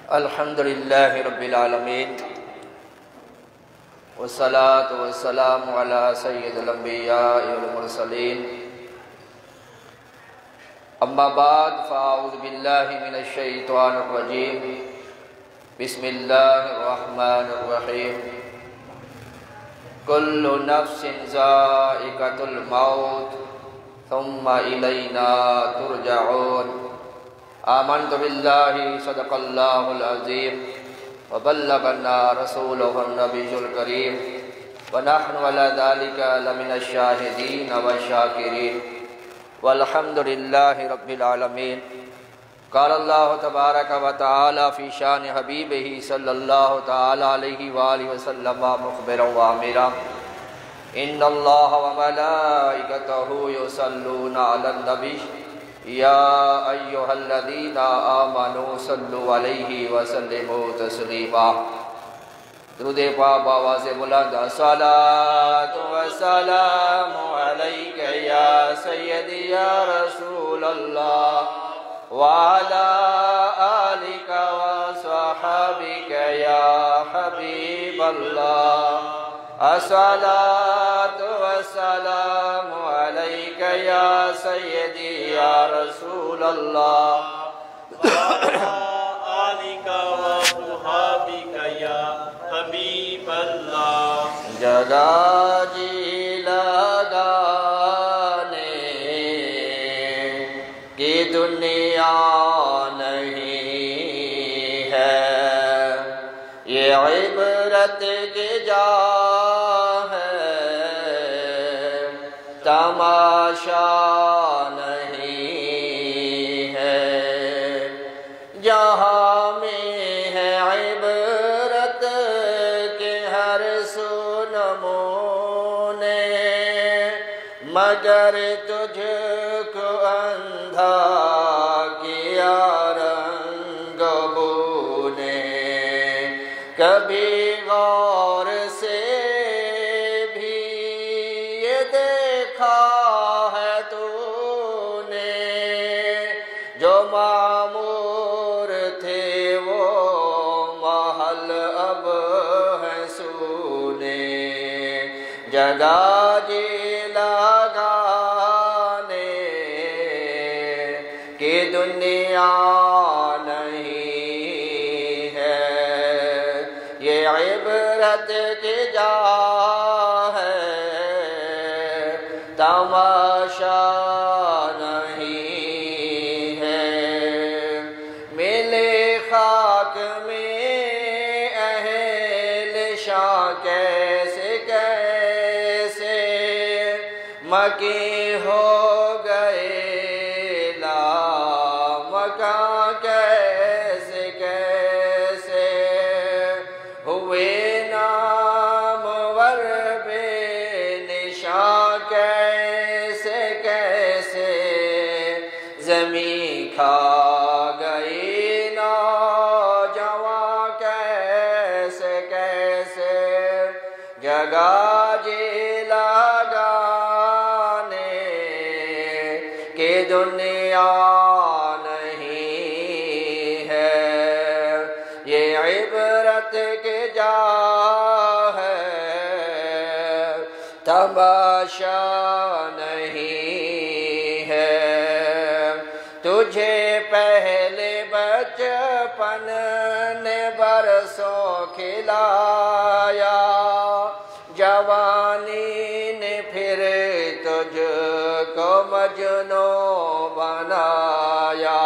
الحمد للہ رب العالمین والصلاة والسلام علی سید الانبیاء والمرسلین اما بعد فاعوذ باللہ من الشیطان الرجیم بسم اللہ الرحمن الرحیم کل نفس ذائقۃ الموت ثم الینا ترجعون آمنت باللہ صدق اللہ العظیم وبلغنا رسولہ النبی الکریم ونحن علی ذلک لمن الشاہدین والشاکرین والحمد للہ رب العالمین قال اللہ تبارک و تعالی فی شان حبیبہ صلی اللہ تعالی علیہ وآلہ وسلم مخبرا وآمرا ان اللہ وملائکتہ یصلون علی النبی یا ایہا الذین آمنوا صلوا علیہ وسلموا تسلیما درود پاک بآواز بلند الصلاۃ والسلام علیک یا سیدی یا رسول اللہ وعلی آلک وصحابک یا حبیب اللہ الصلاۃ والسلام علیک یا سیدی یا رسول اللہ وعلی آلک وصحابک یا حبیب اللہ جگہ جی لگانے کی دنیا نہیں ہے یہ عبرت کی جا ہے تماشا نہیں ہے جہاں میں ہے عبرت کے ہر سو نمونے مگر تجھ کو اندھا کیا رنگ بو نے کبھی غور سے بھی یہ دیکھا ہے تو نے جو معمور تھے وہ محل اب ہے سونے جگہ جی لگانے کی دنیا نہیں ہے یہ عبرت کی جا ہے تماشا نہیں ہے ملے خاک میں اہل شاہ کیسے کیسے مکی ہو گئے لامکاں کیسے کیسے ہوئے نامور بے نشاں کیسے کیسے زمین کھا گئی نوجواں کیسے کیسے جگہ جی لگانے کی دنیا نہیں ہے یہ عبرت کی جا ہے تماشا نہیں ہے تجھے پہلے بچپن نے برسوں کھلایا جوانی نے پھر تجھ کو مجنوں بنایا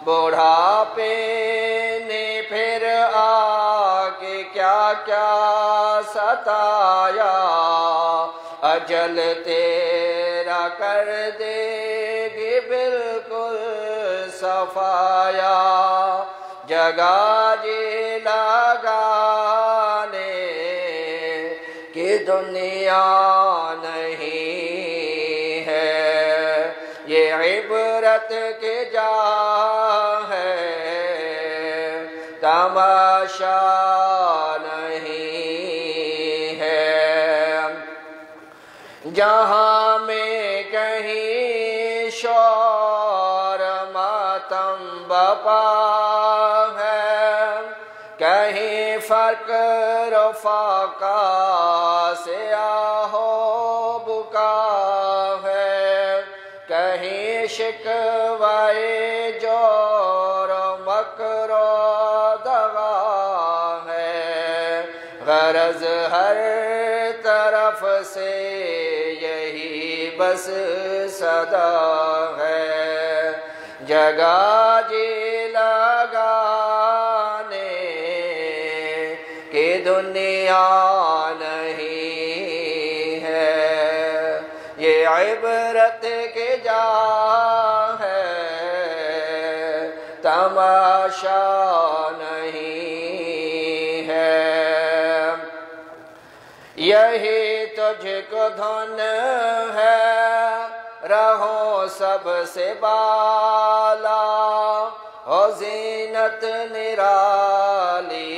بڑھاپے نے پھر آ کے کیا کیا ستایا اجل تیرا کر دے گی بالکل صفایا جگہ جی لگانے کی دنیا نہیں ہے یہ عبرت کی جا ہے تماشا نہیں ہے جہاں میں کہیں شور ماتم بپا ہے فقر و فاقہ سیاہ و بکا ہے، کہیں شکوائے جور و مکر و دغا ہے، غرض ہر طرف سے یہی بس صدا ہے، جگہ جی لگانے کی دنیا نہیں ہے، یہ عبرت کی جا ہے، تماشا نہیں ہے، یہی تجھ کو دھن ہے رہو سب سے بالا، ہو زینت نرالی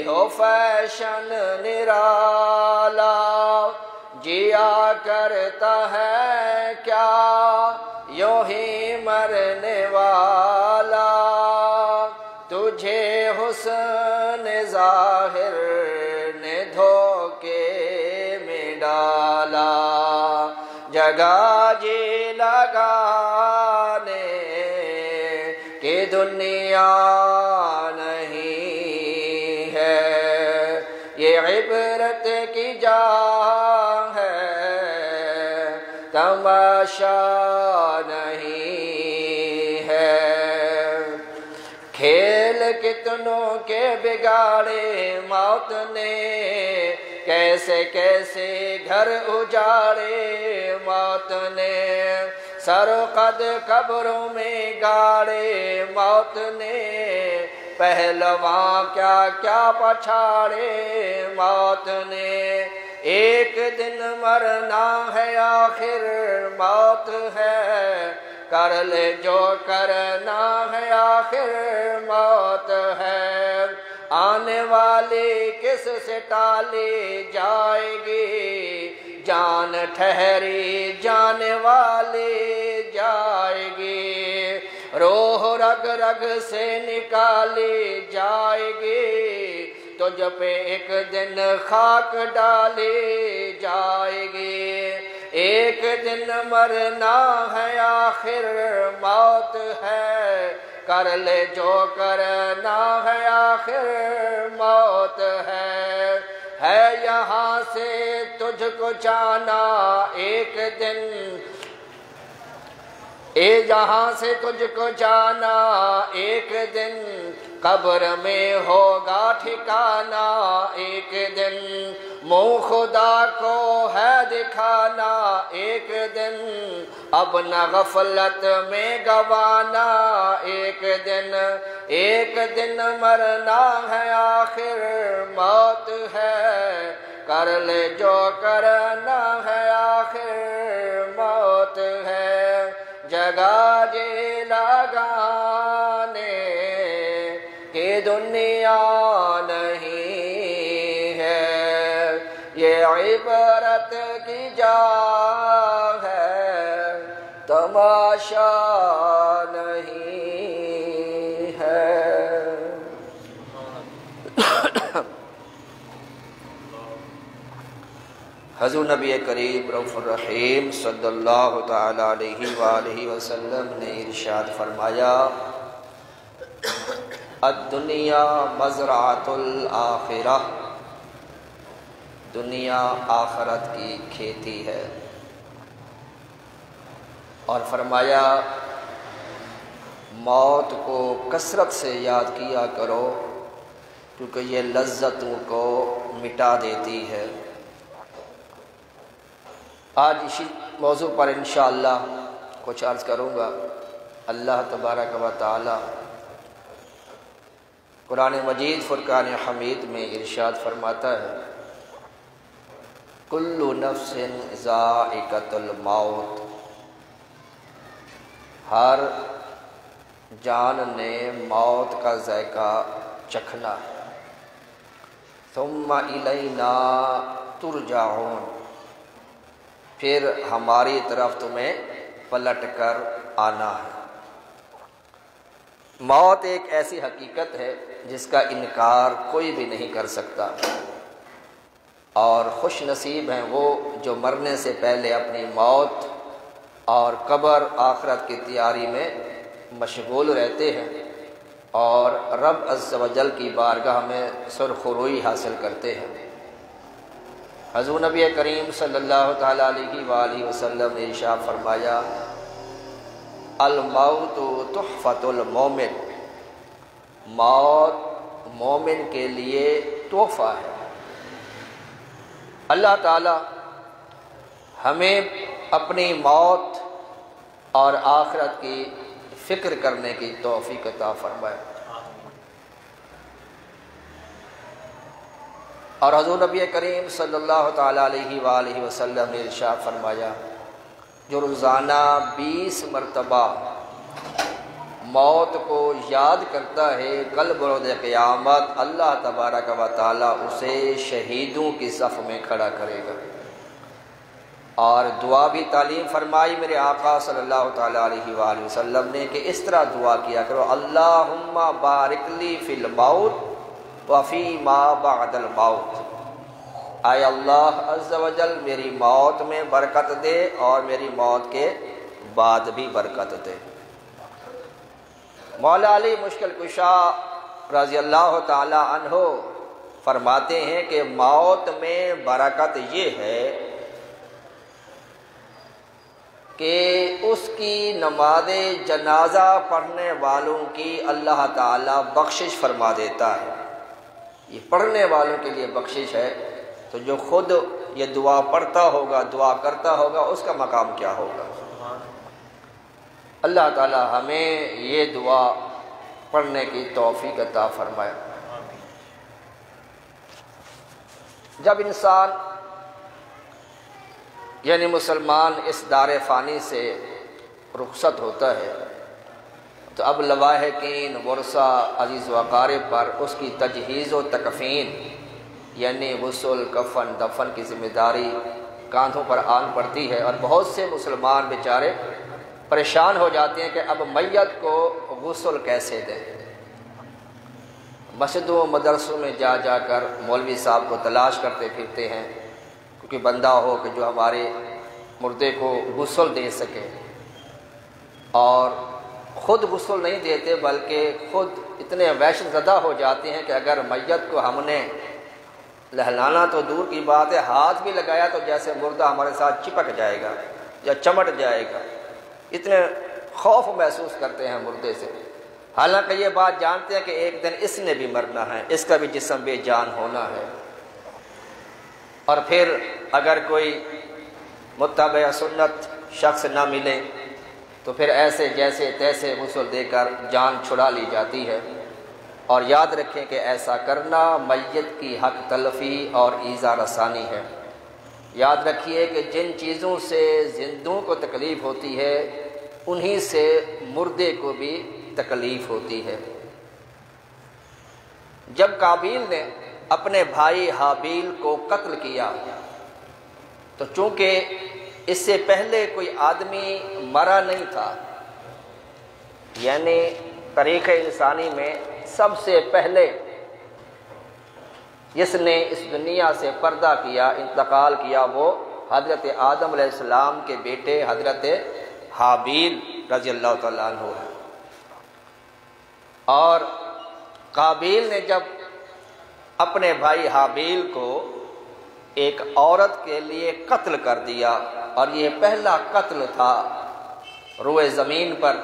ہو فیشن نرالا، جیا کرتا ہے کیا یوں ہی مرنے والا، تجھے حسن ظاہر نے دھوکے میں ڈالا، جگہ جی لگانے کی دنیا نہیں ہے، یہ عبرت کی جا ہے، تماشا نہیں ہے، کھیل کتنوں کے بگاڑے موت نے، کیسے کیسے گھر اجاڑے موت نے، سر و قد قبروں میں گاڑے موت نے، پہلواں کیا کیا پچھاڑے موت نے، ایک دن مرنا ہے آخر موت ہے، کر لے جو کرنا ہے آخر موت ہے، آنے والی کس سے ٹالی جائے گی، جان ٹھہری جانے والی جائے گی، روح رگ رگ سے نکالی جائے گی، تجھ پہ ایک دن خاک ڈالی جائے گی، ایک دن مرنا ہے آخر موت ہے، کر لے جو کرنا ہے آخر موت ہے یہاں سے تجھ کو جانا ایک دن، یہاں سے تجھ کو جانا ایک دن، قبر میں ہوگا ٹھکانا ایک دن، منہ خدا کو ہے دکھانا ایک دن، اب نہ غفلت میں گوانا ایک دن مرنا ہے آخر موت ہے، کر لے جو کرنا ہے آخر موت ہے، جگہ جی لگانے کی دنیا نہیں ہے، یہ عبرت کی جا ہے، تماشا نہیں ہے۔ حضور نبی کریم رؤوف الرحیم صلی اللہ تعالی علیہ وآلہ وسلم نے ارشاد فرمایا، الدنیا مزرعۃ الآخرہ، دنیا آخرت کی کھیتی ہے، اور فرمایا موت کو کثرت سے یاد کیا کرو کیونکہ یہ لذتوں کو مٹا دیتی ہے۔ آج اسی موضوع پر انشاءاللہ کچھ عرض کروں گا۔ اللہ تبارک و تعالی قرآن مجید فرقان حمید میں ارشاد فرماتا ہے، کل نفس ذائقۃ الموت، ہر جان نے موت کا ذائقہ چکھنا ہے، ثم الینا ترجعون، پھر ہماری طرف تمہیں پلٹ کر آنا ہے۔ موت ایک ایسی حقیقت ہے جس کا انکار کوئی بھی نہیں کر سکتا، اور خوش نصیب ہیں وہ جو مرنے سے پہلے اپنی موت اور قبر آخرت کی تیاری میں مشغول رہتے ہیں اور رب عز و جل کی بارگاہ میں سرخروئی حاصل کرتے ہیں۔ حضور نبی کریم صلی اللہ تعالیٰ علیہ وآلہ وسلم نے ارشاد فرمایا، الموت تحفۃ المومن، موت مومن کے لیے تحفہ ہے۔ اللہ تعالی ہمیں اپنی موت اور آخرت کی فکر کرنے کی توفیق عطا فرمائے۔ اور حضور نبی کریم صلی اللہ تعالیٰ علیہ وآلہ وسلم نے ارشاد فرمایا، جو روزانہ 20 مرتبہ موت کو یاد کرتا ہے، کل بروز قیامت اللہ تبارک و تعالیٰ اسے شہیدوں کی صف میں کھڑا کرے گا۔ اور دعا بھی تعلیم فرمائی میرے آقا صلی اللہ تعالیٰ علیہ وآلہ وسلم نے کہ اس طرح دعا کیا کرو، اللہم بارک لی فی الموت وفی ما بعد الموت، اے اللہ عز و جل میری موت میں برکت دے اور میری موت کے بعد بھی برکت دے۔ مولا علی مشکل کشا رضی اللہ تعالی عنہ فرماتے ہیں کہ موت میں برکت یہ ہے کہ اس کی نماز جنازہ پڑھنے والوں کی اللہ تعالی بخشش فرما دیتا ہے۔ یہ پڑھنے والوں کے لیے بخشش ہے، تو جو خود یہ دعا پڑھتا ہوگا، دعا کرتا ہوگا، اس کا مقام کیا ہوگا۔ اللہ تعالی ہمیں یہ دعا پڑھنے کی توفیق عطا فرمائے۔ جب انسان یعنی مسلمان اس دار فانی سے رخصت ہوتا ہے تو اب لواحقین، ورثہ، عزیز و اقارب پر اس کی تجہیز و تکفین یعنی غسل، کفن، دفن کی ذمہ داری کاندھوں پر آن پڑتی ہے، اور بہت سے مسلمان بیچارے پریشان ہو جاتے ہیں کہ اب میت کو غسل کیسے دیں۔ مسجدوں و مدرسوں میں جا جا کر مولوی صاحب کو تلاش کرتے پھرتے ہیں، کیونکہ بندہ ہو کہ جو ہمارے مردے کو غسل دے سکے، اور خود غسل نہیں دیتے بلکہ خود اتنے وحشت زدہ ہو جاتے ہیں کہ اگر میت کو ہم نے لہلانا تو دور کی بات ہے، ہاتھ بھی لگایا تو جیسے مردہ ہمارے ساتھ چپک جائے گا یا چمٹ جائے گا، اتنے خوف محسوس کرتے ہیں مردے سے، حالانکہ یہ بات جانتے ہیں کہ ایک دن اس نے بھی مرنا ہے، اس کا بھی جسم بے جان ہونا ہے۔ اور پھر اگر کوئی متبع سنت شخص نہ ملے تو پھر ایسے جیسے تیسے غسل دے کر جان چھڑا لی جاتی ہے۔ اور یاد رکھیں کہ ایسا کرنا میت کی حق تلفی اور ایذا رسانی ہے۔ یاد رکھیے کہ جن چیزوں سے زندوں کو تکلیف ہوتی ہے انہی سے مردے کو بھی تکلیف ہوتی ہے۔ جب قابیل نے اپنے بھائی حابیل کو قتل کیا تو چونکہ اس سے پہلے کوئی آدمی مرا نہیں تھا، یعنی تاریخ انسانی میں سب سے پہلے جس نے اس دنیا سے پردہ کیا، انتقال کیا، وہ حضرت آدم علیہ السلام کے بیٹے حضرت حابیل رضی اللہ تعالیٰ عنہ ہے۔ اور قابیل نے جب اپنے بھائی حابیل کو ایک عورت کے لیے قتل کر دیا، اور یہ پہلا قتل تھا روئے زمین پر،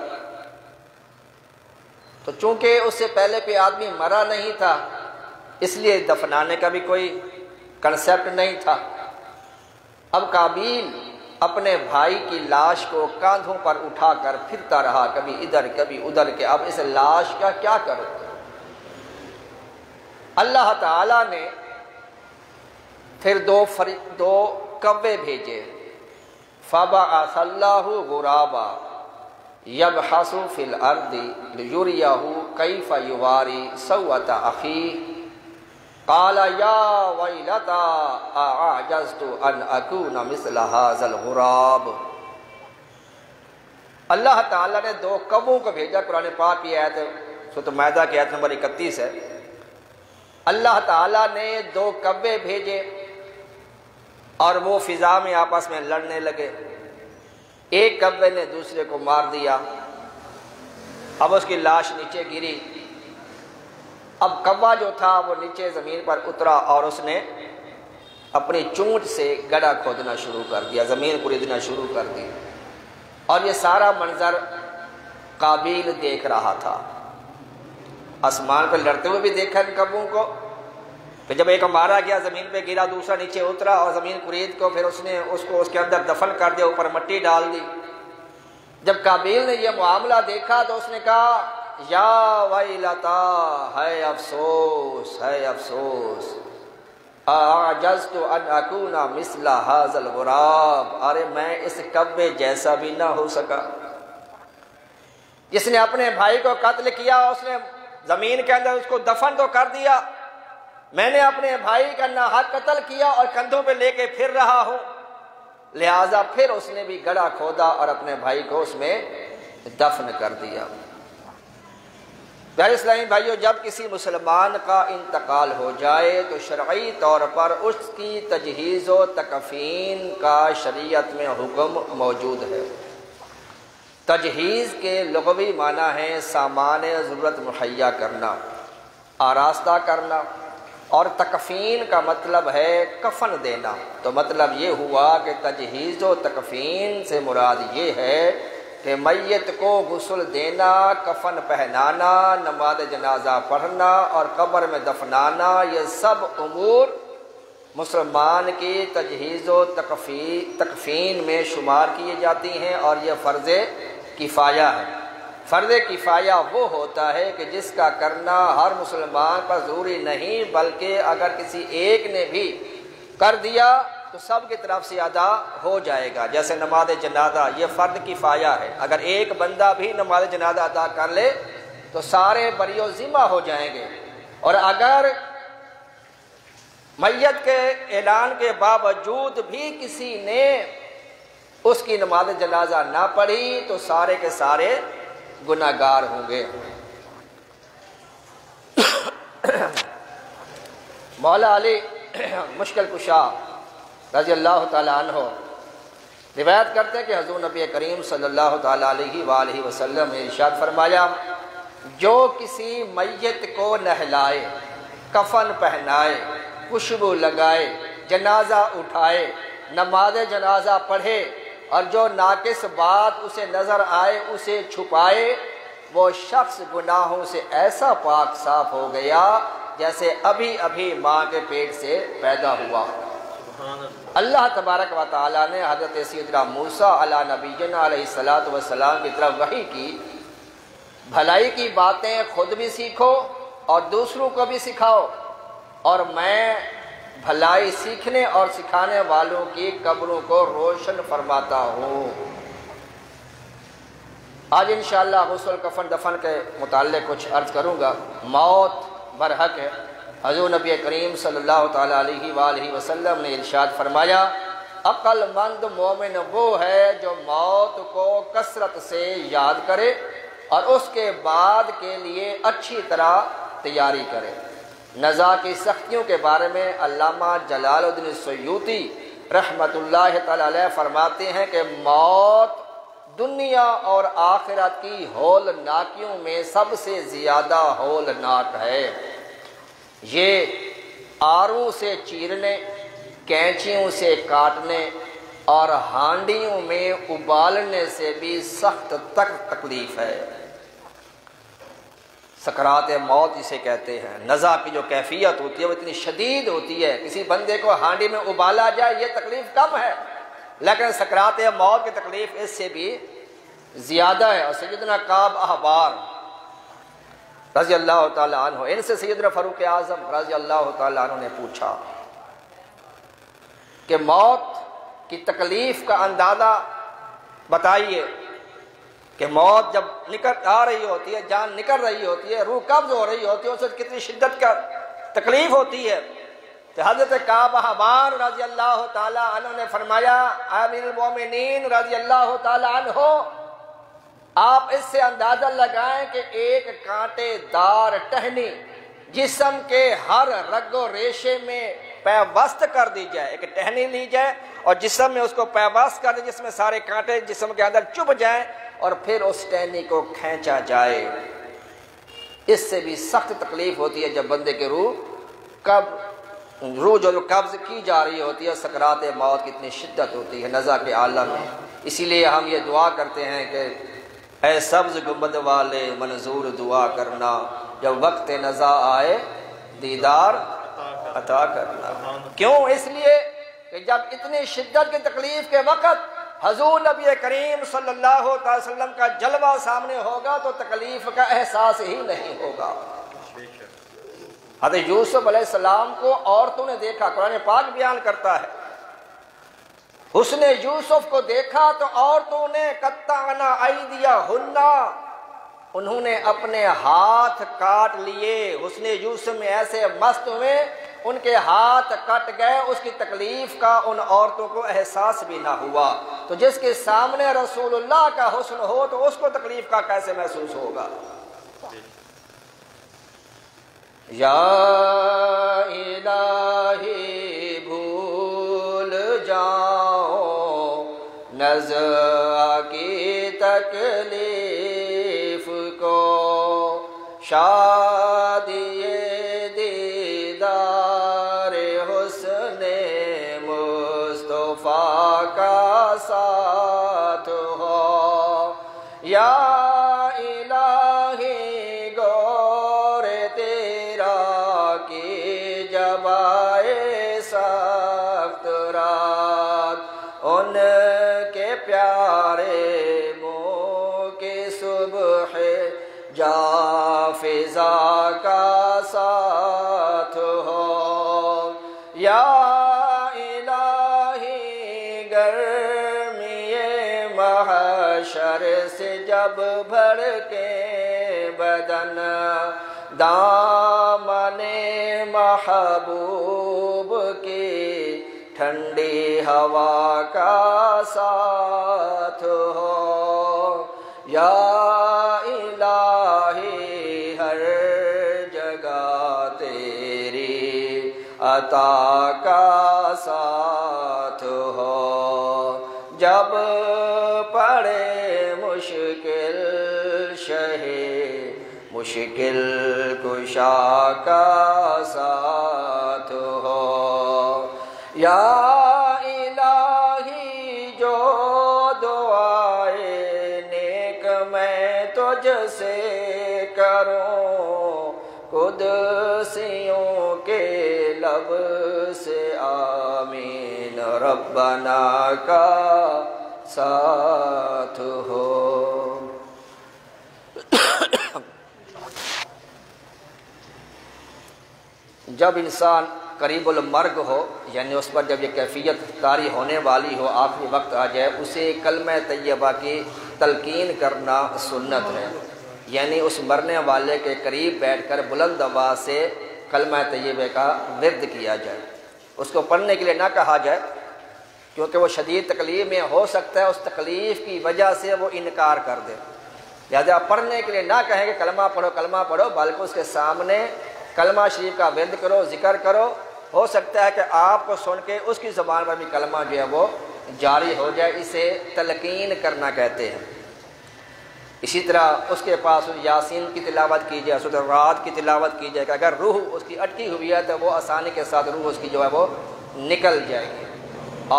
تو چونکہ اس سے پہلے کوئی آدمی مرا نہیں تھا اس لیے دفنانے کا بھی کوئی کنسیپٹ نہیں تھا۔ اب قابیل اپنے بھائی کی لاش کو کاندھوں پر اٹھا کر پھرتا رہا، کبھی ادھر کبھی ادھر، کہ اب اس لاش کا کیا کرو۔ اللہ تعالی نے پھر دو کوے بھیجے، فَبَعَثَ اللَّهُ غُرَابًا يَبْحَثُ فِي الْأَرْضِ لِيُرِيَهُ كَيْفَ يُوَارِي سَوْءَةَ أَخِيهِ قَالَ يَا وَيْلَتَا أَعَجَزْتُ أَنْ أَكُونَ مِثْلَ هَذَا الْغُرَابِ۔ اللہ تعالیٰ نے دو کووں کو بھیجا۔ قرآن پاک کی آیت سورۃ مائدہ کی آیت نمبر 31 ہے، اللہ تعالیٰ نے 2 کبے بھیجے اور وہ فضا میں آپس میں لڑنے لگے، ایک کبے نے دوسرے کو مار دیا، اب اس کی لاش نیچے گری، اب کوا جو تھا وہ نیچے زمین پر اترا اور اس نے اپنی چونچ سے گڑھا کھودنا شروع کر دیا، زمین کریدنا شروع کر دی، اور یہ سارا منظر قابیل دیکھ رہا تھا۔ آسمان پہ لڑتے ہوئے بھی دیکھا ان کبوں کو، پھر جب ایک مارا گیا زمین پہ گرا، دوسرا نیچے اترا اور زمین کرید کو پھر اس نے اس کو اس کے اندر دفن کر دیا، اوپر مٹی ڈال دی۔ جب قابیل نے یہ معاملہ دیکھا تو اس نے کہا یا ویلتا، ہے افسوس ہے افسوس، اعجزت ان اکون مثل ھذا الغراب، ارے میں اس کبے جیسا بھی نہ ہو سکا۔ جس نے اپنے بھائی کو قتل کیا اس نے زمین کے اندر اس کو دفن تو کر دیا، میں نے اپنے بھائی کا ناحق قتل کیا اور کندھوں پہ لے کے پھر رہا ہوں، لہٰذا پھر اس نے بھی گڑھا کھودا اور اپنے بھائی کو اس میں دفن کر دیا۔ پیارے اسلامی بھائیو، جب کسی مسلمان کا انتقال ہو جائے تو شرعی طور پر اس کی تجہیز و تکفین کا شریعت میں حکم موجود ہے۔ تجہیز کے لغوی معنی ہے سامان ضرورت مہیا کرنا، آراستہ کرنا، اور تکفین کا مطلب ہے کفن دینا۔ تو مطلب یہ ہوا کہ تجہیز و تکفین سے مراد یہ ہے کہ میت کو غسل دینا، کفن پہنانا، نماز جنازہ پڑھنا اور قبر میں دفنانا، یہ سب امور مسلمان کی تجہیز و تکفین میں شمار کیے جاتی ہیں، اور یہ فرض کفایہ ہے۔ فرض کفایہ وہ ہوتا ہے کہ جس کا کرنا ہر مسلمان پر ضروری نہیں، بلکہ اگر کسی ایک نے بھی کر دیا تو سب کی طرف سے ادا ہو جائے گا۔ جیسے نماز جنازہ، یہ فرض کفایہ ہے، اگر ایک بندہ بھی نماز جنازہ ادا کر لے تو سارے بری و ذمہ ہو جائیں گے، اور اگر میت کے اعلان کے باوجود بھی کسی نے اس کی نماز جنازہ نہ پڑھی تو سارے کے سارے گناہگار ہوں گے۔ مولا علی مشکل کشا رضی اللہ تعالیٰ عنہ روایت کرتے ہیں کہ حضور نبی کریم صلی اللہ تعالیٰ علیہ وآلہ وسلم نے ارشاد فرمایا، جو کسی میت کو نہلائے، کفن پہنائے، خوشبو لگائے، جنازہ اٹھائے، نماز جنازہ پڑھے، اور جو ناقص بات اسے نظر آئے اسے چھپائے، وہ شخص گناہوں سے ایسا پاک صاف ہو گیا جیسے ابھی ابھی ماں کے پیٹ سے پیدا ہوا۔ اللہ تبارک و تعالیٰ نے حضرت سیدنا موسیٰ علیہ نبینا علیہ السلام کی طرف وحی کی، بھلائی کی باتیں خود بھی سیکھو اور دوسروں کو بھی سکھاؤ، اور میں بھلائی سیکھنے اور سکھانے والوں کی قبروں کو روشن فرماتا ہوں۔ آج انشاءاللہ غسل کفن دفن کے متعلق کچھ عرض کروں گا۔ موت برحق ہے۔ حضور نبی کریم صلی اللہ تعالیٰ علیہ وآلہ وسلم نے ارشاد فرمایا، عقل مند مومن وہ ہے جو موت کو کثرت سے یاد کرے اور اس کے بعد کے لیے اچھی طرح تیاری کرے۔ نزا کی سختیوں کے بارے میں علامہ جلال الدین السیوطی رحمۃ اللہ تعالی علیہ فرماتے ہیں کہ موت دنیا اور آخرت کی ہولناکیوں میں سب سے زیادہ ہولناک ہے۔ یہ آروں سے چیرنے، کینچیوں سے کاٹنے اور ہانڈیوں میں ابالنے سے بھی سخت تکلیف ہے۔ سکرات موت جسے کہتے ہیں، نزا کی جو کیفیت ہوتی ہے وہ اتنی شدید ہوتی ہے، کسی بندے کو ہانڈی میں ابالا جائے یہ تکلیف کم ہے، لیکن سکرات موت کی تکلیف اس سے بھی زیادہ ہے۔ اور سیدنا کعب احبار رضی اللہ تعالیٰ عنہ، ان سے سیدنا فاروق اعظم رضی اللہ تعالیٰ عنہ نے پوچھا کہ موت کی تکلیف کا اندازہ بتائیے، کہ موت جب نکل آ رہی ہوتی ہے، جان نکل رہی ہوتی ہے، روح قبض ہو رہی ہوتی ہے، اس وقت کتنی شدت کا تکلیف ہوتی ہے۔ تو حضرت کعب احبار رضی اللہ تعالیٰ عنہ نے فرمایا، امیر المومنین رضی اللہ تعالیٰ عنہ، آپ اس سے اندازہ لگائیں کہ ایک کانٹے دار ٹہنی جسم کے ہر رگ و ریشے میں پیوست کر دی جائے، ایک ٹہنی لی جائے اور جسم میں اس کو پیوست کر دے جس میں سارے کانٹے جسم کے اندر چبھ جائیں، اور پھر اس ٹہنی کو کھینچا جائے، اس سے بھی سخت تکلیف ہوتی ہے جب بندے کے روح جو قبض کی جا رہی ہوتی ہے، سکرات موت کی اتنی شدت ہوتی ہے نزع کے عالم میں۔ اسی لیے ہم یہ دعا کرتے ہیں کہ اے سبز گنبد والے منظور دعا کرنا، جب وقت نزع آئے دیدار عطا کرنا۔ کیوں؟ اس لیے کہ جب اتنی شدت کی تکلیف کے وقت حضور نبی کریم صلی اللہ علیہ وسلم کا جلوہ سامنے ہوگا تو تکلیف کا احساس ہی نہیں ہوگا۔ حضرت یوسف علیہ السلام کو عورتوں نے دیکھا، قرآن پاک بیان کرتا ہے، حسن یوسف کو دیکھا تو عورتوں نے قطعنا ایدیہن، انہوں نے اپنے ہاتھ کاٹ لیے۔ حسن یوسف میں ایسے مست ہوئے ان کے ہاتھ کٹ گئے، اس کی تکلیف کا ان عورتوں کو احساس بھی نہ ہوا۔ تو جس کے سامنے رسول اللہ کا حسن ہو تو اس کو تکلیف کا کیسے محسوس ہوگا؟ یا الہی بھول جاؤ نزع کی تکلیف کو، شادی دیدار حسن مصطفیٰ کا ساتھ ہو۔ یا الہی گور تیرا کی جب آئے سخت رات، ان کے پیارے منہ کی صبح جا فضا کا ساتھ ہو۔ یا الہی گرمی محشر سے جب بھر کے بدن دامن محبوب کی ٹھنڈی ہوا کا ساتھ ہو۔ یا الہی ہر جگہ تیری عطا کا ساتھ ہو، جب پڑے مشکل شہ مشکل کشا کا ساتھ ہو۔ یا الہی جو دعائے نیک میں تجھ سے کروں، قدسیوں کے لب سے آمین ربنا کا ساتھ ہو۔ جب انسان قریب المرگ ہو، یعنی اس پر جب یہ کیفیت طاری ہونے والی ہو، آخری وقت آ جائے، اسے کلمہ طیبہ کی تلقین کرنا سنت ہے، یعنی اس مرنے والے کے قریب بیٹھ کر بلند آواز سے کلمہ طیبہ کا ورد کیا جائے۔ اس کو پڑھنے کے لیے نہ کہا جائے کیونکہ وہ شدید تکلیف میں ہو سکتا ہے، اس تکلیف کی وجہ سے وہ انکار کر دے، لہذا پڑھنے کے لیے نہ کہیں کہ کلمہ پڑھو، بلکہ اس کے سامنے کلمہ شریف کا ورد کرو، ذکر کرو، ہو سکتا ہے کہ آپ کو سن کے اس کی زبان پر بھی کلمہ جو ہے وہ جاری ہو جائے، اسے تلقین کرنا کہتے ہیں۔ اسی طرح اس کے پاس یاسین کی تلاوت کی جائے، سورۃ الرعد کی تلاوت کی جائے کہ اگر روح اس کی اٹکی ہوئی ہے تو وہ آسانی کے ساتھ روح اس کی جو ہے وہ نکل جائے گی،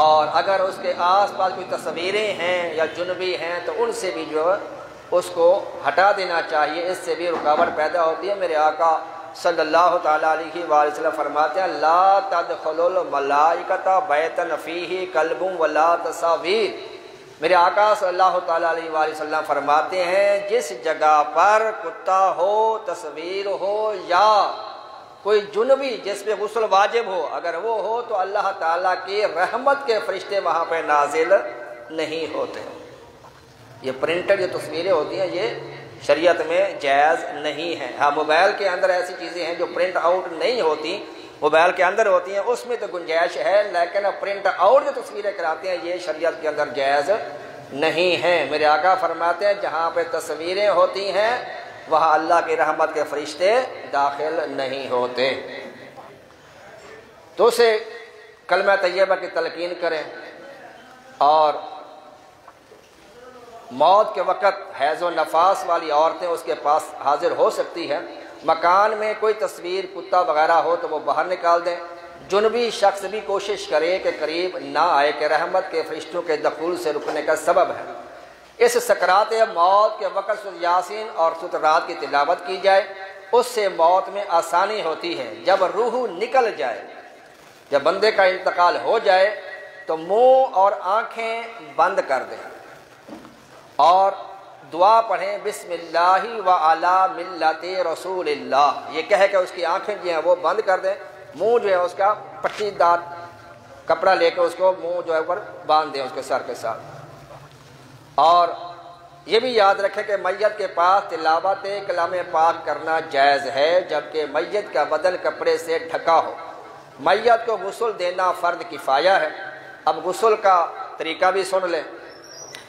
اور اگر اس کے آس پاس کوئی تصویریں ہیں یا جنبی ہیں تو ان سے بھی جو ہے اس کو ہٹا دینا چاہیے، اس سے بھی رکاوٹ پیدا ہوتی ہے۔ میرے آقا صلی اللہ تعالیٰ علیہ وآلہ وسلم فرماتے ہیں لا تدخلوا الملائکۃ بیتا فیہ کلب ولا تصاویر۔ میرے آقا صلی اللہ تعالیٰ علیہ وآلہ وسلم فرماتے ہیں جس جگہ پر کتا ہو، تصویر ہو یا کوئی جنبی جس پہ غسل واجب ہو، اگر وہ ہو تو اللہ تعالیٰ کی رحمت کے فرشتے وہاں پہ نازل نہیں ہوتے۔ یہ پرنٹڈ جو تصویریں ہوتی ہیں یہ شریعت میں جائز نہیں ہے۔ ہاں موبائل کے اندر ایسی چیزیں ہیں جو پرنٹ آؤٹ نہیں ہوتی، موبائل کے اندر ہوتی ہیں، اس میں تو گنجائش ہے، لیکن پرنٹ آؤٹ جو تصویریں کراتے ہیں یہ شریعت کے اندر جائز نہیں ہیں۔ میرے آقا فرماتے ہیں جہاں پہ تصویریں ہوتی ہیں وہاں اللہ کی رحمت کے فرشتے داخل نہیں ہوتے۔ تو اسے کلمہ طیبہ کی تلقین کریں، اور موت کے وقت حیض و نفاس والی عورتیں اس کے پاس حاضر ہو سکتی ہیں۔ مکان میں کوئی تصویر کتا وغیرہ ہو تو وہ باہر نکال دیں۔ جنبی شخص بھی کوشش کرے کہ قریب نہ آئے کہ رحمت کے فرشتوں کے دخول سے رکنے کا سبب ہے۔ اس سکرات موت کے وقت سورۃ یاسین اور سورۃ رعد کی تلاوت کی جائے، اس سے موت میں آسانی ہوتی ہے۔ جب روح نکل جائے، جب بندے کا انتقال ہو جائے تو منہ اور آنکھیں بند کر دیں اور دعا پڑھیں بسم اللہ وعلی ملت رسول اللہ، یہ کہہ کہ اس کی آنکھیں جو ہیں وہ بند کر دیں، منہ جو ہے اس کا پٹی دار کپڑا لے کے اس کو منہ جو ہے اوپر باندھ دیں اس کے سر کے ساتھ۔ اور یہ بھی یاد رکھیں کہ میت کے پاس تلاوت کلام پاک کرنا جائز ہے جبکہ میت کا بدن کپڑے سے ڈھکا ہو۔ میت کو غسل دینا فرض کفایہ ہے۔ اب غسل کا طریقہ بھی سن لیں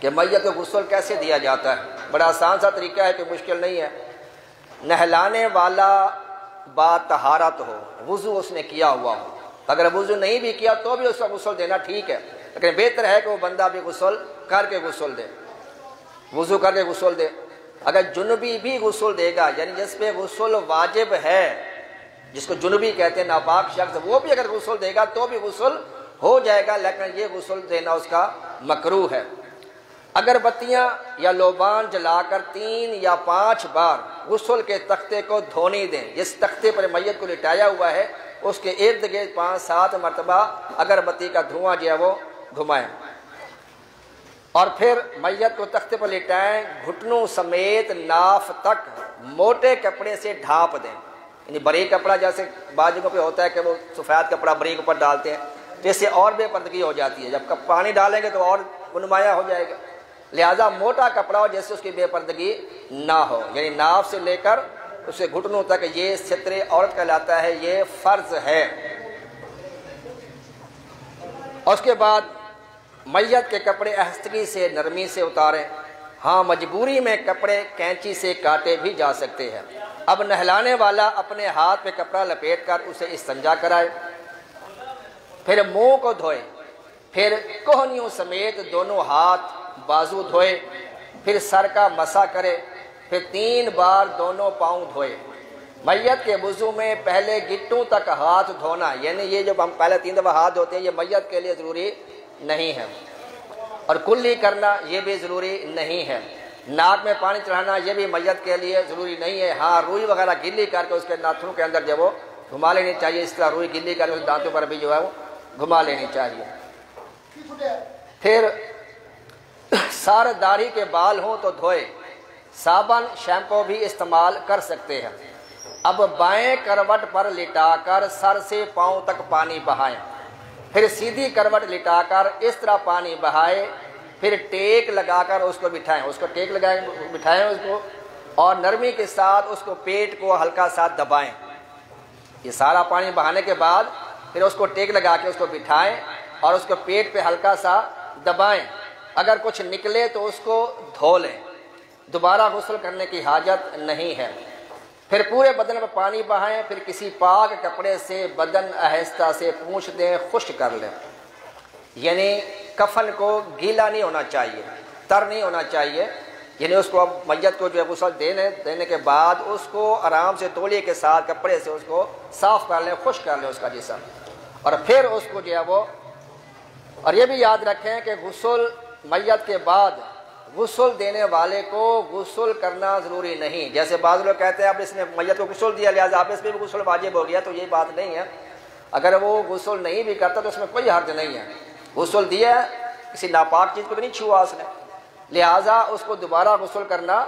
کہ میت کو غسل کیسے دیا جاتا ہے۔ بڑا آسان سا طریقہ ہے کہ مشکل نہیں ہے۔ نہلانے والا با طہارت ہو، وضو اس نے کیا ہوا ہو، اگر وضو نہیں بھی کیا تو بھی اس کا غسل دینا ٹھیک ہے، لیکن بہتر ہے کہ وہ بندہ بھی غسل کر کے غسل دے، وضو کر کے غسل دے۔ اگر جنبی بھی غسل دے گا، یعنی جس پہ غسل واجب ہے، جس کو جنبی کہتے ہیں ناپاک شخص، وہ بھی اگر غسل دے گا تو بھی غسل ہو جائے گا، لیکن یہ غسل دینا اس کا مکروہ ہے۔ اگر بتیاں یا لوبان جلا کر 3 یا 5 بار غسل کے تختے کو دھونی دیں، جس تختے پر میت کو لٹایا ہوا ہے اس کے ارد گرد 5-7 مرتبہ اگربتی کا دھواں جو ہے وہ گھمائیں، اور پھر میت کو تختے پر لٹائیں، گھٹنوں سمیت ناف تک موٹے کپڑے سے ڈھانپ دیں، یعنی بریک کپڑا جیسے بعض جگہوں پہ ہوتا ہے کہ وہ سفید کپڑا بریک اوپر ڈالتے ہیں، تو اس سے اور بے پردگی ہو جاتی ہے، جب پانی ڈالیں گے تو اور نمایاں ہو جائے گا، لہذا موٹا کپڑا ہو جیسے اس کی بے پردگی نہ ہو، یعنی ناف سے لے کر اسے گھٹنوں تک، یہ ستر عورت کہلاتا ہے، یہ فرض ہے۔ اور اس کے بعد میت کے کپڑے آہستگی سے نرمی سے اتاریں، ہاں مجبوری میں کپڑے کینچی سے کاٹے بھی جا سکتے ہیں۔ اب نہلانے والا اپنے ہاتھ پہ کپڑا لپیٹ کر اسے استنجا کرائے، پھر منہ کو دھوئے، پھر کوہنیوں سمیت دونوں ہاتھ بازو دھوئے، پھر سر کا مسح کرے، پھر 3 بار دونوں پاؤں دھوئے۔ میت کے وضو میں پہلے گٹوں تک ہاتھ دھونا، یعنی یہ جو ہم پہلے 3 دفعہ ہاتھ دھوتے ہیں یہ میت کے لیے ضروری نہیں ہے، اور کلی کرنا یہ بھی ضروری نہیں ہے، ناک میں پانی چڑھانا یہ بھی میت کے لیے ضروری نہیں ہے، ہاں روئی وغیرہ گلی کر کے اس کے ناخنوں کے اندر جو وہ گھما لینی چاہیے، اس طرح روئی گلی کر کے اس دانتوں پر بھی جو ہے وہ گھما لینی چاہیے۔ پھر سر داڑھی کے بال ہوں تو دھوئے، صابن شیمپو بھی استعمال کر سکتے ہیں۔ اب بائیں کروٹ پر لٹا کر سر سے پاؤں تک پانی بہائیں، پھر سیدھی کروٹ لٹا کر اس طرح پانی بہائے، پھر ٹیک لگا کر اس کو بٹھائیں، اس کو ٹیک لگائیں بٹھائیں اس کو، اور نرمی کے ساتھ اس کو پیٹ کو ہلکا سا دبائیں۔ یہ سارا پانی بہانے کے بعد پھر اس کو ٹیک لگا کے اس کو بٹھائیں اور اس کو پیٹ پہ ہلکا سا دبائیں، اگر کچھ نکلے تو اس کو دھو لیں، دوبارہ غسل کرنے کی حاجت نہیں ہے۔ پھر پورے بدن پر پانی بہائیں، پھر کسی پاک کپڑے سے بدن آہستہ سے پونچھ دیں، خشک کر لیں، یعنی کفن کو گیلا نہیں ہونا چاہیے، تر نہیں ہونا چاہیے، یعنی اس کو اب میت کو جو ہے غسل دینے کے بعد اس کو آرام سے تولیے کے ساتھ کپڑے سے اس کو صاف کر لیں، خشک کر لیں اس کا جسم، اور پھر اس کو جو ہے وہ، اور یہ بھی یاد رکھیں کہ غسل میت کے بعد غسل دینے والے کو غسل کرنا ضروری نہیں، جیسے بعض لوگ کہتے ہیں اب اس نے میت کو غسل دیا لہٰذا اب اس پہ بھی غسل واجب ہو گیا، تو یہ بات نہیں ہے، اگر وہ غسل نہیں بھی کرتا تو اس میں کوئی حرج نہیں ہے، غسل دیا ہے، کسی ناپاک چیز کو تو نہیں چھوا اس نے، لہٰذا اس کو دوبارہ غسل کرنا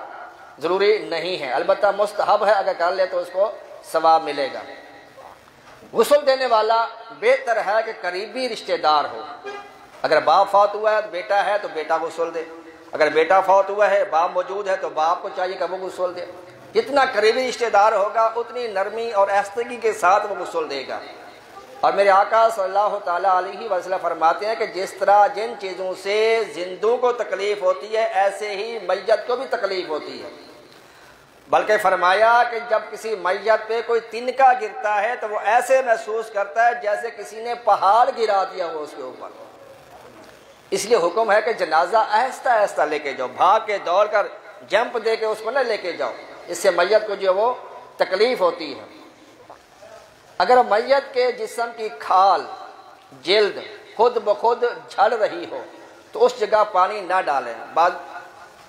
ضروری نہیں ہے، البتہ مستحب ہے، اگر کر لے تو اس کو ثواب ملے گا۔ غسل دینے والا بہتر ہے کہ قریبی رشتہ دار ہو، اگر باپ فوت ہوا ہے تو بیٹا ہے تو بیٹا غسل دے، اگر بیٹا فوت ہوا ہے باپ موجود ہے تو باپ کو چاہیے کہ وہ غسل دے، جتنا قریبی رشتہ دار ہوگا اتنی نرمی اور آہستگی کے ساتھ وہ غسل دے گا۔ اور میرے آقا صلی اللہ تعالیٰ علیہ وسلم فرماتے ہیں کہ جس طرح جن چیزوں سے زندوں کو تکلیف ہوتی ہے ایسے ہی میت کو بھی تکلیف ہوتی ہے، بلکہ فرمایا کہ جب کسی میت پہ کوئی تنکا گرتا ہے تو وہ ایسے محسوس کرتا ہے جیسے کسی نے پہاڑ گرا دیا ہو اس کے اوپر۔ اس لیے حکم ہے کہ جنازہ آہستہ آہستہ لے کے جاؤ، بھاگ کے دوڑ کر جمپ دے کے اس کو نہ لے کے جاؤ، اس سے میت کو جو وہ تکلیف ہوتی ہے۔ اگر میت کے جسم کی کھال جلد خود بخود جھڑ رہی ہو تو اس جگہ پانی نہ ڈالیں۔ بعض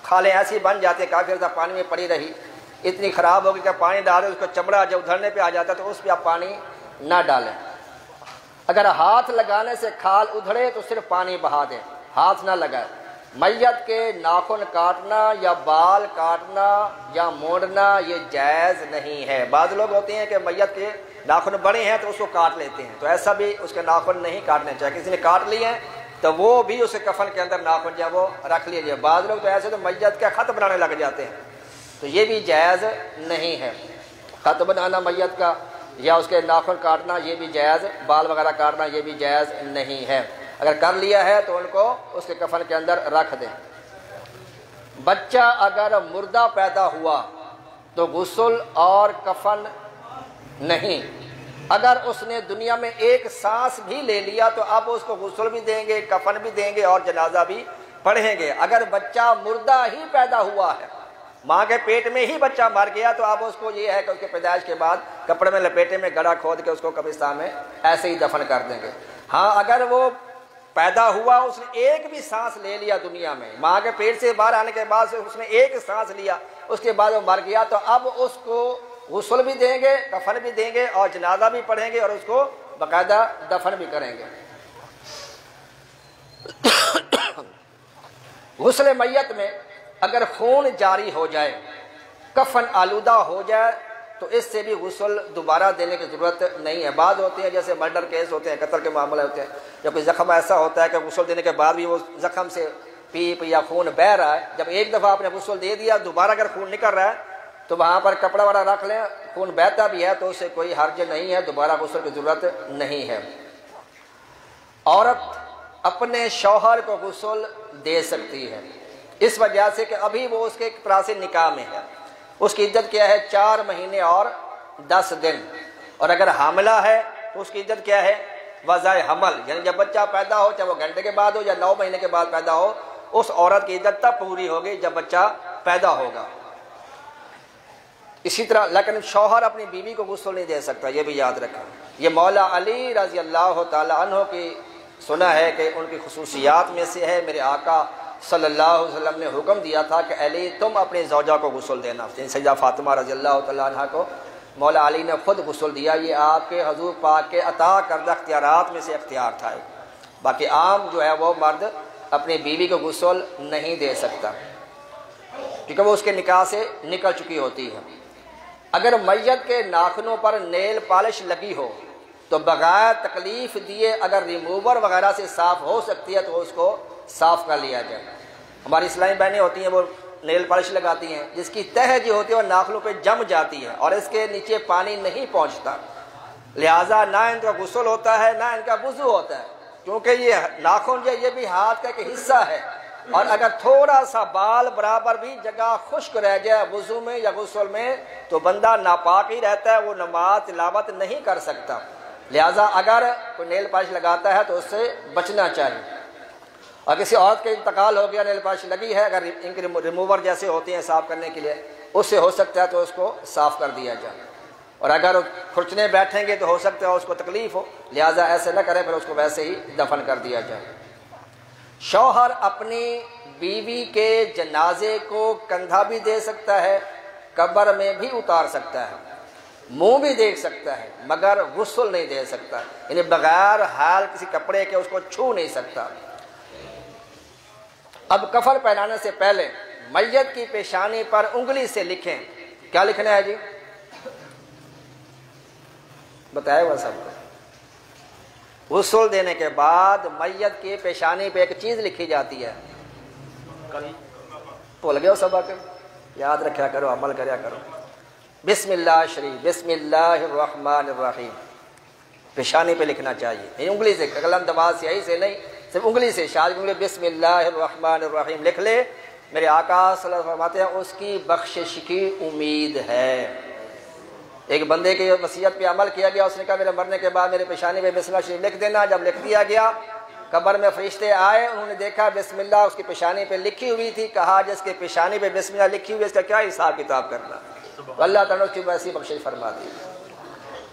کھالیں ایسی بن جاتی ہیں کافی عرصہ پانی میں پڑی رہی، اتنی خراب ہوگی کہ پانی ڈالیں اس کو چمڑا جب ادھرنے پہ آ جاتا ہے تو اس پہ آپ پانی نہ ڈالیں۔ اگر ہاتھ لگانے سے کھال ادھڑے تو صرف پانی بہا دیں، ہاتھ نہ لگائیں۔ میت کے ناخن کاٹنا یا بال کاٹنا یا موڑنا یہ جائز نہیں ہے۔ بعض لوگ ہوتے ہیں کہ میت کے ناخن بڑے ہیں تو اس کو کاٹ لیتے ہیں، تو ایسا بھی اس کے ناخن نہیں کاٹنے چاہیے۔ کسی نے کاٹ لیے ہیں تو وہ بھی اسے کفن کے اندر ناخن جو وہ رکھ لیجیے۔ بعض لوگ تو ایسے تو میت کا خط بنانے لگ جاتے ہیں، تو یہ بھی جائز نہیں ہے۔ خط بنانا میت کا یا اس کے ناخن کاٹنا یہ بھی جائز، بال وغیرہ کاٹنا یہ بھی جائز نہیں ہے۔ اگر کر لیا ہے تو ان کو اس کے کفن کے اندر رکھ دیں۔ بچہ اگر مردہ پیدا ہوا تو غسل اور کفن نہیں۔ اگر اس نے دنیا میں ایک سانس بھی لے لیا تو اب اس کو غسل بھی دیں گے، کفن بھی دیں گے اور جنازہ بھی پڑھیں گے۔ اگر بچہ مردہ ہی پیدا ہوا ہے، ماں کے پیٹ میں ہی بچہ مر گیا، تو اب اس کو یہ ہے کہ اس کے پیدائش کے بعد کپڑے میں لپیٹے میں گڑھا کھود کے اس کو قبرستان میں ایسے ہی دفن کر دیں گے۔ ہاں اگر وہ پیدا ہوا اس نے ایک بھی سانس لے لیا دنیا میں، ماں کے پیٹ سے باہر آنے کے بعد اس نے ایک سانس لیا، اس کے بعد وہ مر گیا، تو اب اس کو غسل بھی دیں گے، کفن بھی دیں گے اور جنازہ بھی پڑھیں گے اور اس کو باقاعدہ دفن بھی کریں گے۔ غسل میت میں اگر خون جاری ہو جائے، کفن آلودہ ہو جائے تو اس سے بھی غسل دوبارہ دینے کی ضرورت نہیں ہے۔ بعض ہوتے ہیں جیسے مرڈر کیس ہوتے ہیں، قتل کے معاملے ہوتے ہیں، جب کوئی زخم ایسا ہوتا ہے کہ غسل دینے کے بعد بھی وہ زخم سے پیپ یا خون بہہ رہا ہے، جب ایک دفعہ آپ نے غسل دے دیا دوبارہ اگر خون نکل رہا ہے تو وہاں پر کپڑا وڑا رکھ لیں، خون بہتا بھی ہے تو اس سے کوئی حرج نہیں ہے، دوبارہ غسل کی ضرورت نہیں ہے۔ عورت اپنے شوہر کو غسل دے سکتی ہے اس وجہ سے کہ ابھی وہ اس کے ایک طرح سے نکاح میں ہے، اس کی عدت کیا ہے 4 مہینے اور 10 دن، اور اگر حاملہ ہے تو اس کی عدت کیا ہے وضع حمل، یعنی جب بچہ پیدا ہو چاہے وہ گھنٹے کے بعد ہو یا 9 مہینے کے بعد پیدا ہو، اس عورت کی عدت تب پوری ہوگی جب بچہ پیدا ہوگا۔ اسی طرح لیکن شوہر اپنی بیوی کو غسل نہیں دے سکتا، یہ بھی یاد رکھیں۔ یہ مولا علی رضی اللہ تعالی عنہ کی سنا ہے کہ ان کی خصوصیات میں سے ہے، میرے آقا صلی اللہ علیہ وسلم نے حکم دیا تھا کہ علی تم اپنی زوجہ کو غسل دینا۔ سیدہ فاطمہ رضی اللہ تعالی عنہ کو مولا علی نے خود غسل دیا، یہ آپ کے حضور پاک کے عطا کردہ اختیارات میں سے اختیار تھا۔ باقی عام جو ہے وہ مرد اپنی بیوی کو غسل نہیں دے سکتا کیونکہ وہ اس کے نکاح سے نکل چکی ہوتی ہے۔ اگر میت کے ناخنوں پر نیل پالش لگی ہو تو بغیر تکلیف دیے اگر ریموور وغیرہ سے صاف ہو سکتی ہے تو اس کو صاف کر لیا جائے۔ ہماری اسلامی بہنیں ہوتی ہیں وہ نیل پالش لگاتی ہیں جس کی تہ جو ہوتی ہے وہ ناخنوں پہ جم جاتی ہے اور اس کے نیچے پانی نہیں پہنچتا، لہٰذا نہ ان کا غسل ہوتا ہے نہ ان کا وضو ہوتا ہے، کیونکہ یہ ناخن جو یہ بھی ہاتھ کا ایک حصہ ہے، اور اگر تھوڑا سا بال برابر بھی جگہ خشک رہ جائے وضو میں یا غسل میں تو بندہ ناپاک ہی رہتا ہے، وہ نماز تلاوت نہیں کر سکتا۔ لہٰذا اگر کوئی نیل پالش لگاتا ہے تو اس سے بچنا چاہیے۔ اور کسی عورت کے انتقال ہو گیا، نیل پالش لگی ہے، اگر ان کے ریموور جیسے ہوتے ہیں صاف کرنے کے لیے اس سے ہو سکتا ہے تو اس کو صاف کر دیا جائے، اور اگر کھرچنے بیٹھیں گے تو ہو سکتا ہے اس کو تکلیف ہو، لہٰذا ایسے نہ کریں، پھر اس کو ویسے ہی دفن کر دیا جائے۔ شوہر اپنی بیوی کے جنازے کو کندھا بھی دے سکتا ہے، قبر میں بھی اتار سکتا ہے، منہ بھی دیکھ سکتا ہے، مگر غسل نہیں دے سکتا، یعنی بغیر حال کسی کپڑے کے اس کو چھو نہیں سکتا۔ اب کفن پہنانے سے پہلے میت کی پیشانی پر انگلی سے لکھیں، کیا لکھنا ہے جی بتایا ہوا سب کو؟ غسل دینے کے بعد میت کی پیشانی پہ ایک چیز لکھی جاتی ہے، بھول گئے ہو سبق؟ یاد رکھا کرو، عمل کریا کرو۔ بسم اللہ شریف، بسم اللہ الرحمن الرحیم۔ پیشانی پہ لکھنا چاہیے، یعنی انگلی سے، قلم دبا سیاہی سے نہیں، صرف انگلی سے، شاید انگلی بسم اللہ الرحمن الرحیم لکھ لے، میرے آقا صلی اللہ علیہ وسلم فرماتے ہیں اس کی بخشش کی امید ہے۔ ایک بندے کی وصیت پہ عمل کیا گیا، اس نے کہا میرے مرنے کے بعد میرے پیشانی پہ بسم اللہ شریف لکھ دینا، جب لکھ دیا گیا، قبر میں فرشتے آئے، انہوں نے دیکھا بسم اللہ اس کی پیشانی پہ لکھی ہوئی تھی، کہا جس کے پیشانی پہ بسم اللہ لکھی ہوئی ہے اس کا کیا حساب کتاب کرنا، تو اللہ تعالیٰ نے ویسی بخشش فرما دی۔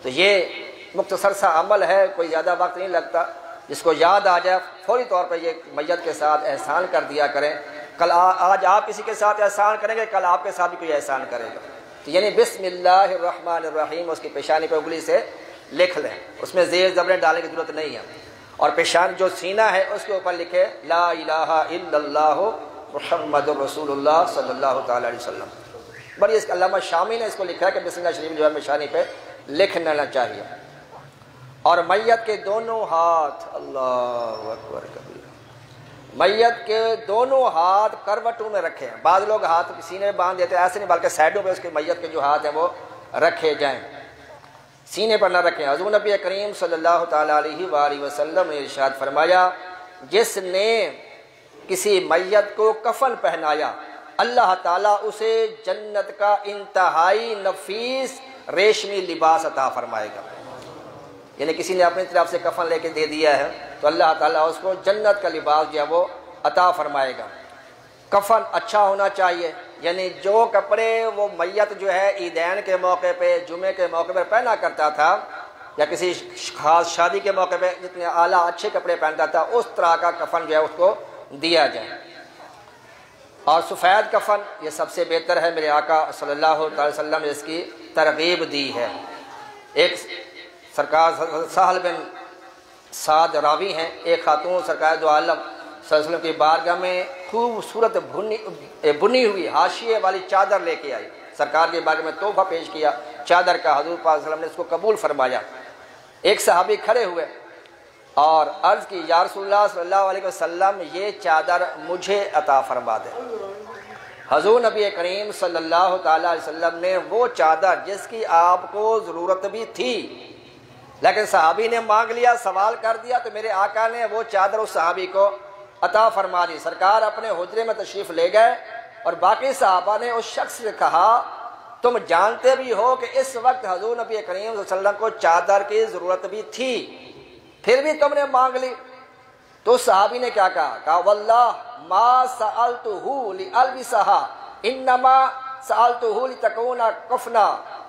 تو یہ مختصر سا عمل ہے، کوئی زیادہ وقت نہیں لگتا، جس کو یاد آ جائے فوری طور پر یہ میت کے ساتھ احسان کر دیا کریں، کل آج آپ کسی کے ساتھ احسان کریں گے، کل آپ کے ساتھ بھی کوئی احسان کرے گا، تو یعنی بسم اللہ الرحمن الرحیم اس کی پیشانی پہ انگلی سے لکھ لیں، اس میں زیر زبریں ڈالنے کی ضرورت نہیں ہے، اور پیشان جو سینہ ہے اس کے اوپر لکھے لا الہ الا اللہ محمد رسول اللہ صلی اللہ تعالی علیہ وسلم۔ بڑی اس علامہ شامی نے اس کو لکھا ہے کہ بسم اللہ شریف جو ہے پیشانی پہ لکھ لینا چاہیے، اور میت کے دونوں ہاتھ، اللہ اکبر کبیر، میت کے دونوں ہاتھ کروٹوں میں رکھے ہیں، بعض لوگ ہاتھ سینے میں باندھ دیتے ہیں، ایسے نہیں بلکہ سائڈوں پہ اس کے میت کے جو ہاتھ ہیں وہ رکھے جائیں، سینے پر نہ رکھیں۔ حضور نبی کریم صلی اللہ تعالیٰ علیہ وآلہ وسلم نے ارشاد فرمایا جس نے کسی میت کو کفن پہنایا اللہ تعالیٰ اسے جنت کا انتہائی نفیس ریشمی لباس عطا فرمائے گا، یعنی کسی نے اپنی طرف سے کفن لے کے دے دیا ہے تو اللہ تعالیٰ اس کو جنت کا لباس جو ہے وہ عطا فرمائے گا۔ کفن اچھا ہونا چاہیے، یعنی جو کپڑے وہ میت جو ہے عیدین کے موقع پہ، جمعے کے موقع پہ پہنا کرتا تھا، یا کسی خاص شادی کے موقع پہ جتنے اعلیٰ اچھے کپڑے پہنتا تھا اس طرح کا کفن جو ہے اس کو دیا جائے، اور سفید کفن یہ سب سے بہتر ہے، میرے آقا صلی اللہ علیہ وسلم نے اس کی ترغیب دی ہے۔ ایک سرکار سہل بن سعد راوی ہیں، ایک خاتون سرکار دو عالم صلی اللہ علیہ وسلم کی بارگاہ میں خوبصورت بنی ہوئی حاشیے والی چادر لے کے آئی، سرکار کی بارگاہ میں تحفہ پیش کیا چادر کا، حضور پاک صلی اللہ علیہ وسلم نے اس کو قبول فرمایا۔ ایک صحابی کھڑے ہوئے اور عرض کی یا رسول اللہ صلی اللہ علیہ وسلم یہ چادر مجھے عطا فرما دے۔ حضور نبی کریم صلی اللہ تعالیٰ علیہ وسلم نے وہ چادر جس کی آپ کو ضرورت بھی تھی لیکن صحابی نے مانگ لیا، سوال کر دیا، تو میرے آقا نے وہ چادر اس صحابی کو عطا فرما دی۔ سرکار اپنے حجرے میں تشریف لے گئے اور باقی صحابہ نے اس شخص سے کہا تم جانتے بھی ہو کہ اس وقت حضور نبی کریم صلی اللہ علیہ وسلم کو چادر کی ضرورت بھی تھی پھر بھی تم نے مانگ لی، تو صحابی نے کیا کہا واللہ ما سألتہ لألبسہا انما سألتہ لتکون کفنا،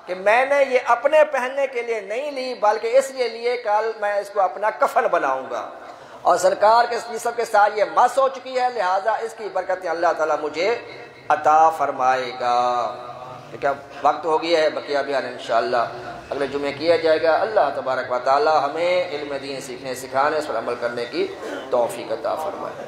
کہ میں نے یہ اپنے پہننے کے لیے نہیں لی بلکہ اس لیے لیے کل میں اس کو اپنا کفن بناؤں گا، اور سرکار کے جسم کے ساتھ یہ مس ہو چکی ہے لہٰذا اس کی برکتیں اللہ تعالیٰ مجھے عطا فرمائے گا۔ کیا وقت ہو گیا ہے، بقیہ بیان انشاءاللہ اگلے جمعے کیا جائے گا۔ اللہ تبارک و تعالیٰ ہمیں علم دین سیکھنے سکھانے اس پر عمل کرنے کی توفیق عطا فرمائے۔